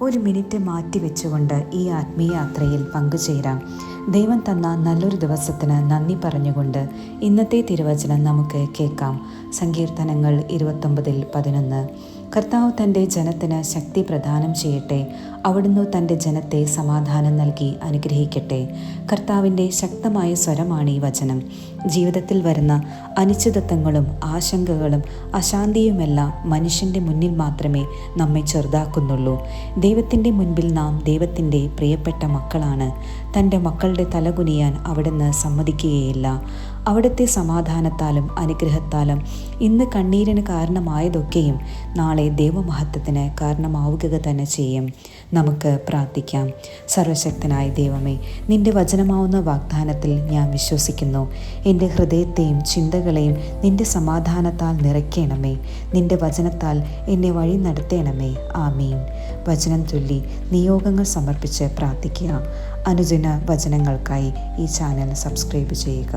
ഒരു മിനിറ്റ് മാറ്റി വെച്ചുകൊണ്ട് ഈ ആത്മീയ യാത്രയിൽ പങ്കുചേരാം. ദൈവം തന്ന നല്ലൊരു ദിവസത്തിന് നന്ദി പറഞ്ഞുകൊണ്ട് ഇന്നത്തെ തിരുവചനം നമുക്ക് കേൾക്കാം. സങ്കീർത്തനങ്ങൾ 29:11. കർത്താവ് തൻ്റെ ജനത്തിന് ശക്തി പ്രദാനം ചെയ്യട്ടെ. അവിടുന്ന് തൻ്റെ ജനത്തെ സമാധാനം നൽകി അനുഗ്രഹിക്കട്ടെ. കർത്താവിൻ്റെ ശക്തമായ സ്വരമാണ് ഈ വചനം. ജീവിതത്തിൽ വരുന്ന അനിശ്ചിതത്വങ്ങളും ആശങ്കകളും അശാന്തിയുമെല്ലാം മനുഷ്യൻ്റെ മുന്നിൽ മാത്രമേ നമ്മെ ചെറുതാക്കുന്നുള്ളൂ. ദൈവത്തിൻ്റെ മുൻപിൽ നാം ദൈവത്തിൻ്റെ പ്രിയപ്പെട്ട മക്കളാണ്. തൻ്റെ മക്കളുടെ തലകുനിയാൻ അവിടുന്ന് സമ്മതിക്കുകയില്ല. അവിടുത്തെ സമാധാനത്താലും അനുഗ്രഹത്താലും ഇന്ന് കണ്ണീരിന് കാരണമായതൊക്കെയും നാളെ ദൈവമഹത്വത്തിന് കാരണമാവുക തന്നെ ചെയ്യും. നമുക്ക് പ്രാർത്ഥിക്കാം. സർവശക്തനായ ദൈവമേ, നിൻ്റെ വചനമാവുന്ന വാഗ്ദാനത്തിൽ ഞാൻ വിശ്വസിക്കുന്നു. എൻ്റെ ഹൃദയത്തെയും ചിന്തകളെയും നിൻ്റെ സമാധാനത്താൽ നിറയ്ക്കണമേ. നിൻ്റെ വചനത്താൽ എന്നെ വഴി നടത്തണമേ. ആമീൻ. വചനം ചൊല്ലി നിയോഗങ്ങൾ സമർപ്പിച്ച് പ്രാർത്ഥിക്കുക. അനുദിന വചനങ്ങൾക്കായി ഈ ചാനൽ സബ്സ്ക്രൈബ് ചെയ്യുക.